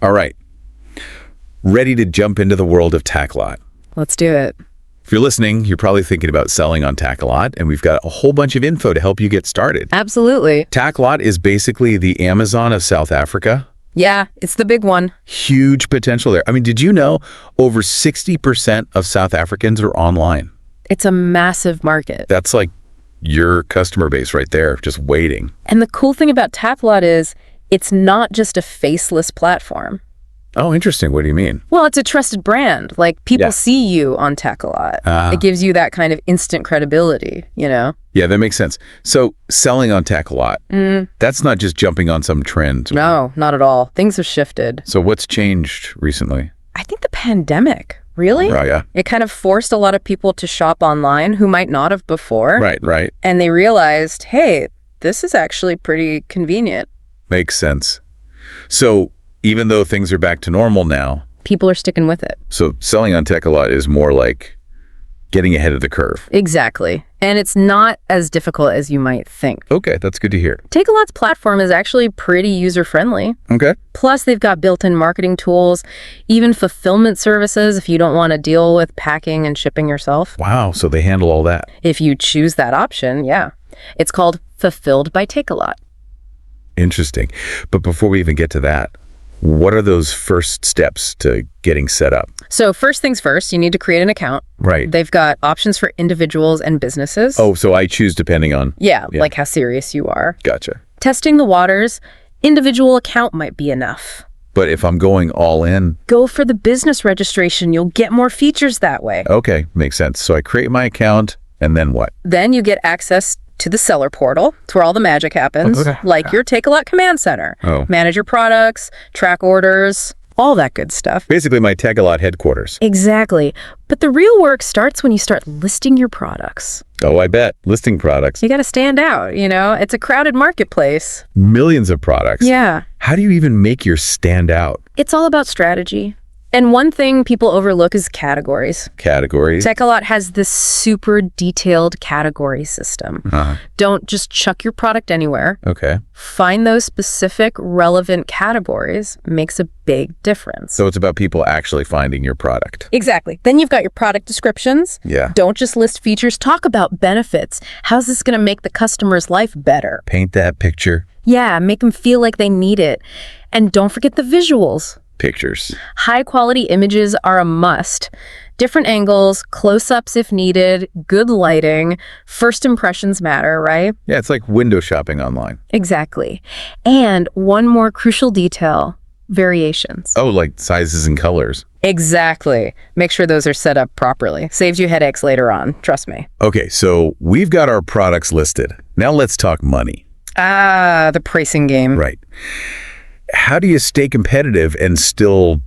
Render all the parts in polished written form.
All right. Ready to jump into the world of Takealot. Let's do it. If you're listening, you're probably thinking about selling on Takealot, and we've got a whole bunch of info to help you get started. Absolutely. Takealot is basically the Amazon of South Africa. Yeah, it's the big one. Huge potential there. I mean, did you know over 60% of South Africans are online? It's a massive market. That's like your customer base right there, just waiting. And the cool thing about Takealot is it's not just a faceless platform. Oh, interesting. What do you mean? Well, it's a trusted brand. Like, people see you on Takealot. It gives you that kind of instant credibility, you know? Yeah, that makes sense. So selling on Takealot, that's not just jumping on some trend. No, not at all. Things have shifted. So what's changed recently? I think the pandemic, really? Oh, yeah. It kind of forced a lot of people to shop online who might not have before. Right. And they realized, hey, this is actually pretty convenient. Makes sense. So even though things are back to normal now, people are sticking with it. So selling on Takealot is more like getting ahead of the curve. Exactly. And it's not as difficult as you might think. Okay, that's good to hear. Takealot's platform is actually pretty user-friendly. Okay. Plus, they've got built-in marketing tools, even fulfillment services if you don't want to deal with packing and shipping yourself. Wow, so they handle all that. If you choose that option, yeah. It's called Fulfilled by Takealot. Interesting. But before we even get to that, what are those first steps to getting set up? So first things first, you need to create an account. Right. They've got options for individuals and businesses. Oh, so I choose depending on... Yeah, like how serious you are. Gotcha. Testing the waters, individual account might be enough. But if I'm going all in... Go for the business registration. You'll get more features that way. Okay, makes sense. So I create my account, and then what? Then you get access to the seller portal. It's where all the magic happens, like your Takealot command center. Manage your products, track orders, all that good stuff. Basically my Takealot headquarters. Exactly. But the real work starts when you start listing your products. Oh, I bet. Listing products. You got to stand out, you know? It's a crowded marketplace. Millions of products. Yeah. How do you even make yours stand out? It's all about strategy. And one thing people overlook is categories. Categories? Takealot has this super detailed category system. Don't just chuck your product anywhere. Okay. Find those specific relevant categories makes a big difference. So it's about people actually finding your product. Exactly. Then you've got your product descriptions. Yeah. Don't just list features. Talk about benefits. How's this going to make the customer's life better? Paint that picture. Yeah, make them feel like they need it. And don't forget the visuals. Pictures. High quality images are a must. Different angles, close-ups if needed, good lighting. First impressions matter, right? Yeah, it's like window shopping online. Exactly. And one more crucial detail, variations. Oh, like sizes and colors. Exactly. Make sure those are set up properly. Saves you headaches later on, trust me. Okay, so we've got our products listed. Now let's talk money. The pricing game. Right. How do you stay competitive and still,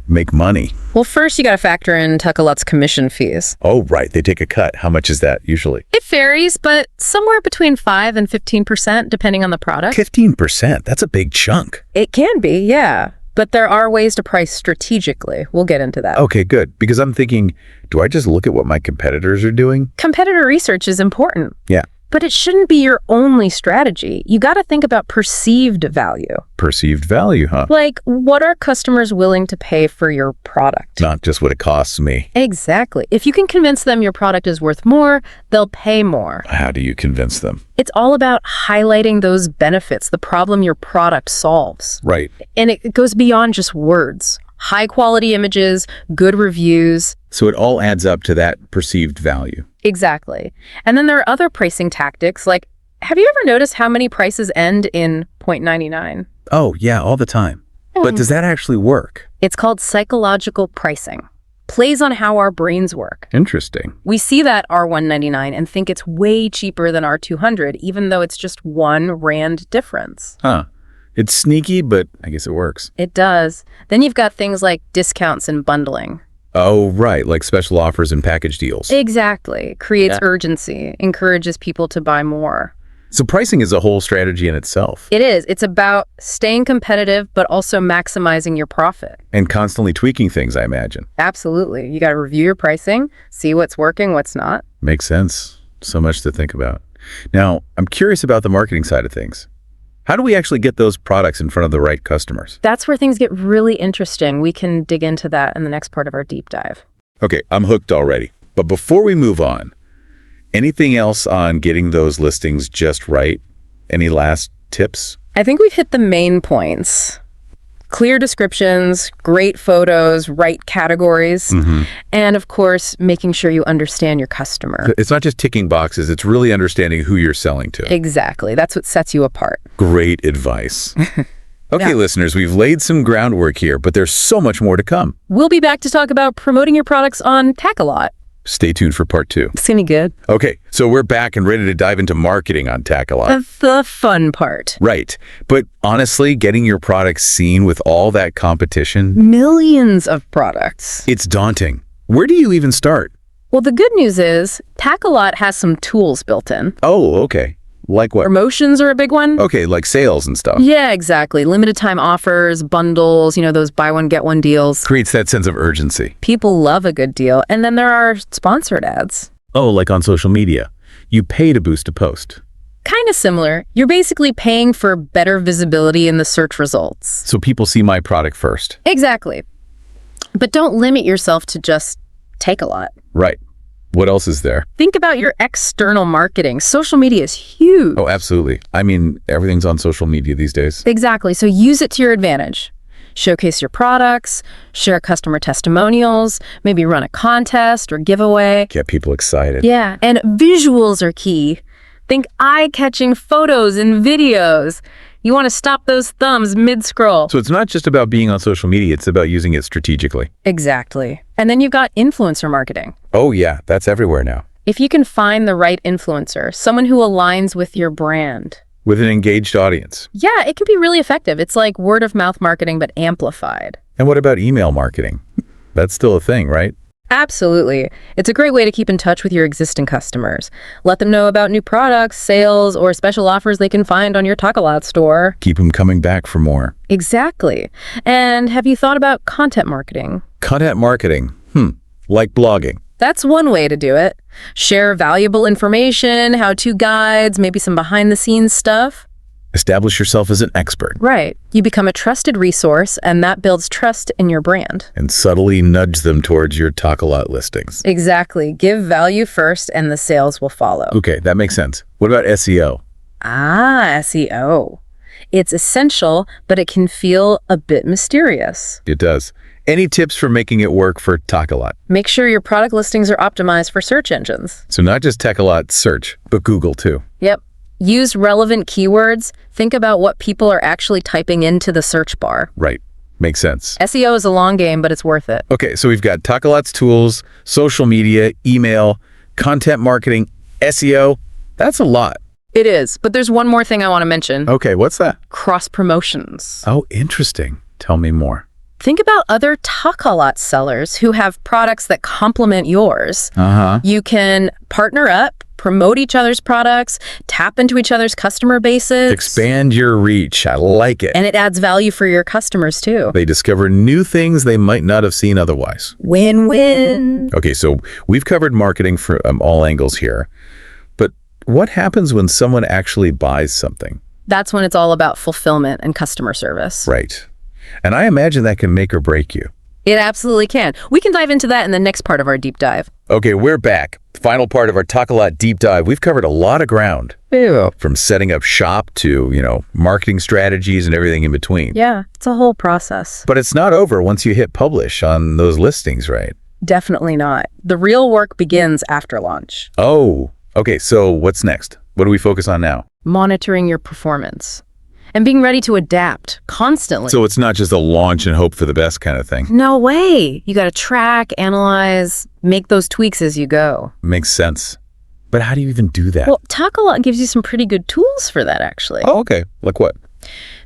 make money? Well, first you got to factor in Takealot's commission fees. Oh, right. They take a cut. How much is that usually? It varies, but somewhere between 5 and 15% depending on the product. 15%? That's a big chunk. It can be, yeah. But there are ways to price strategically. We'll get into that. Okay, good. Because I'm thinking, do I just look at what my competitors are doing? Competitor research is important. Yeah. But it shouldn't be your only strategy. You got to think about perceived value. Perceived value, huh? Like, what are customers willing to pay for your product? Not just what it costs me. Exactly. If you can convince them your product is worth more, they'll pay more. How do you convince them? It's all about highlighting those benefits, the problem your product solves. Right. And it goes beyond just words. High quality images, good reviews. So it all adds up to that perceived value. Exactly. And then there are other pricing tactics like, have you ever noticed how many prices end in 0.99? Oh, yeah, all the time. But does that actually work? It's called psychological pricing. Plays on how our brains work. Interesting. We see that R199 and think it's way cheaper than R200, even though it's just one rand difference. Huh. It's sneaky, but I guess it works. It does. Then you've got things like discounts and bundling. Oh, right, like special offers and package deals. Exactly. Creates urgency, encourages people to buy more. So pricing is a whole strategy in itself. It is. It's about staying competitive, but also maximizing your profit. And constantly tweaking things, I imagine. Absolutely. You got to review your pricing, see what's working, what's not. Makes sense. So much to think about. Now, I'm curious about the marketing side of things. How do we actually get those products in front of the right customers? That's where things get really interesting. We can dig into that in the next part of our deep dive. Okay, I'm hooked already. But before we move on, anything else on getting those listings just right? Any last tips? I think we've hit the main points. Clear descriptions, great photos, right categories, and of course, making sure you understand your customer. It's not just ticking boxes, it's really understanding who you're selling to. Exactly. That's what sets you apart. Great advice. Okay, listeners, we've laid some groundwork here, but there's so much more to come. We'll be back to talk about promoting your products on Takealot. Stay tuned for part 2. It's gonna be good. Okay, so we're back and ready to dive into marketing on Takealot. The fun part. Right. But honestly, getting your products seen with all that competition, Millions of products. it's daunting. Where do you even start? Well, the good news is Takealot has some tools built in. Oh, okay. Like what? Promotions are a big one. Okay, like sales and stuff. Yeah, exactly. Limited time offers, bundles, those buy one, get one deals. Creates that sense of urgency. People love a good deal. And then there are sponsored ads. Oh, like on social media. You pay to boost a post. Kind of similar. You're basically paying for better visibility in the search results. So people see my product first. Exactly. But don't limit yourself to just Takealot. Right. What else is there? Think about your external marketing. Social media is huge. Oh, absolutely. I mean, everything's on social media these days. Exactly. So use it to your advantage. Showcase your products, share customer testimonials, maybe run a contest or giveaway. Get people excited. Yeah, and visuals are key. Think eye-catching photos and videos. You want to stop those thumbs mid-scroll. So it's not just about being on social media, it's about using it strategically. Exactly. And then you've got influencer marketing. Oh yeah, that's everywhere now. If you can find the right influencer, someone who aligns with your brand. With an engaged audience. Yeah, it can be really effective. It's like word-of-mouth marketing, but amplified. And what about email marketing? That's still a thing, right? Absolutely. It's a great way to keep in touch with your existing customers. Let them know about new products, sales, or special offers they can find on your Takealot store. Keep them coming back for more. Exactly. And have you thought about content marketing? Content marketing. Like blogging. That's one way to do it. Share valuable information, how-to guides, maybe some behind-the-scenes stuff. Establish yourself as an expert. Right. You become a trusted resource, and that builds trust in your brand. And subtly nudge them towards your Takealot listings. Exactly. Give value first, and the sales will follow. Okay, that makes sense. What about SEO? SEO. It's essential, but it can feel a bit mysterious. It does. Any tips for making it work for Takealot? Make sure your product listings are optimized for search engines. So not just Takealot search, but Google too. Yep. Use relevant keywords. Think about what people are actually typing into the search bar. Right. Makes sense. SEO is a long game, but it's worth it. Okay, so we've got Takealot's tools, social media, email, content marketing, SEO. That's a lot. It is, but there's one more thing I want to mention. Okay, what's that? Cross promotions. Oh, interesting. Tell me more. Think about other Takealot sellers who have products that complement yours. You can partner up, promote each other's products, tap into each other's customer bases. Expand your reach. I like it. And it adds value for your customers too. They discover new things they might not have seen otherwise. Win-win. Okay, so we've covered marketing from all angles here. But what happens when someone actually buys something? That's when it's all about fulfillment and customer service. Right. And I imagine that can make or break you. It absolutely can. We can dive into that in the next part of our deep dive. Okay, we're back. Final part of our Takealot deep dive. We've covered a lot of ground. Ew. From setting up shop to, marketing strategies and everything in between. Yeah, it's a whole process. But it's not over once you hit publish on those listings, right? Definitely not. The real work begins after launch. Oh, okay. So what's next? What do we focus on now? Monitoring your performance and being ready to adapt constantly. So it's not just a launch and hope for the best kind of thing. No way. You got to track, analyze, make those tweaks as you go. Makes sense. But how do you even do that? Well, Takealot gives you some pretty good tools for that, actually. Oh, okay. Like what?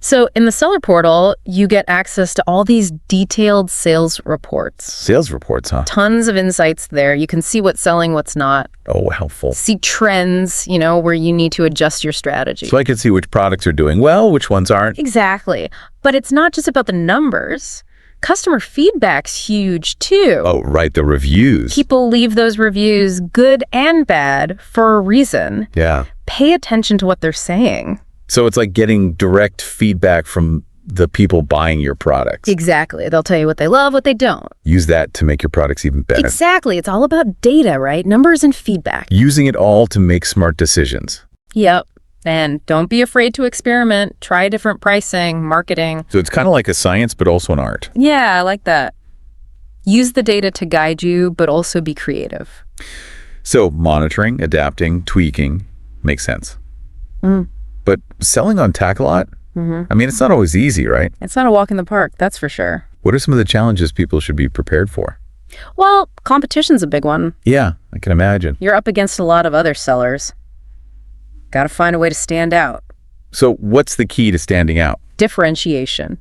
So in the seller portal, you get access to all these detailed sales reports. Sales reports, huh? Tons of insights there. You can see what's selling, what's not. Oh, helpful. See trends, where you need to adjust your strategy. So I can see which products are doing well, which ones aren't. Exactly. But it's not just about the numbers. Customer feedback's huge, too. Oh, right. The reviews. People leave those reviews, good and bad, for a reason. Yeah. Pay attention to what they're saying. So it's like getting direct feedback from the people buying your products. Exactly. They'll tell you what they love, what they don't. Use that to make your products even better. Exactly. It's all about data, right? Numbers and feedback. Using it all to make smart decisions. Yep. And don't be afraid to experiment. Try different pricing, marketing. So it's kind of like a science, but also an art. Yeah, I like that. Use the data to guide you, but also be creative. So monitoring, adapting, tweaking makes sense. But selling on Takealot? I mean, it's not always easy, right? It's not a walk in the park, that's for sure. What are some of the challenges people should be prepared for? Well, competition's a big one. Yeah, I can imagine. You're up against a lot of other sellers. Got to find a way to stand out. So what's the key to standing out? Differentiation.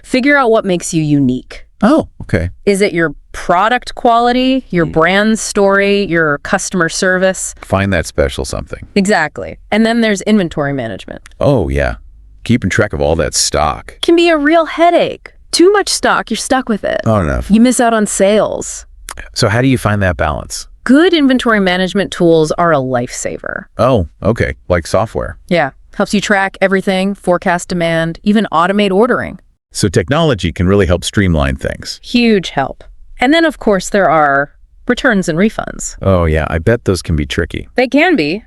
Figure out what makes you unique. Oh, okay. Is it your product quality, your brand story, your customer service? Find that special something. Exactly. And then there's inventory management. Oh, yeah. Keeping track of all that stock. Can be a real headache. Too much stock, you're stuck with it. Oh, enough. You miss out on sales. So how do you find that balance? Good inventory management tools are a lifesaver. Oh, okay. Like software. Yeah. Helps you track everything, forecast demand, even automate ordering. So technology can really help streamline things. Huge help. And then, of course, there are returns and refunds. Oh, yeah. I bet those can be tricky. They can be,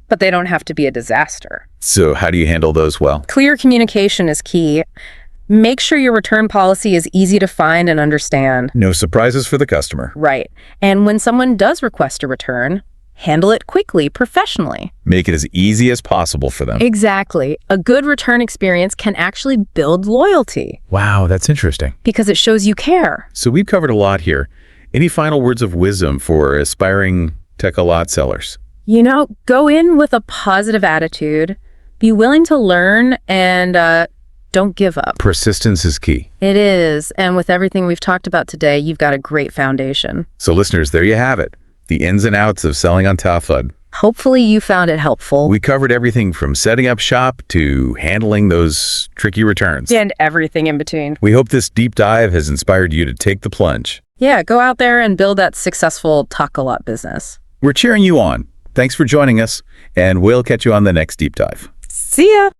but they don't have to be a disaster. So how do you handle those well? Clear communication is key. Make sure your return policy is easy to find and understand. No surprises for the customer. Right. And when someone does request a return, handle it quickly, professionally. Make it as easy as possible for them. Exactly. A good return experience can actually build loyalty Wow, that's interesting. because it shows you care. So we've covered a lot here. Any final words of wisdom for aspiring Takealot sellers? You know, go in with a positive attitude, be willing to learn, and don't give up. Persistence is key. It is. And with everything we've talked about today, you've got a great foundation. So listeners, there you have it. The ins and outs of selling on Takealot. Hopefully you found it helpful. We covered everything from setting up shop to handling those tricky returns. And everything in between. We hope this deep dive has inspired you to take the plunge. Yeah, go out there and build that successful Takealot business. We're cheering you on. Thanks for joining us, and we'll catch you on the next deep dive. See ya!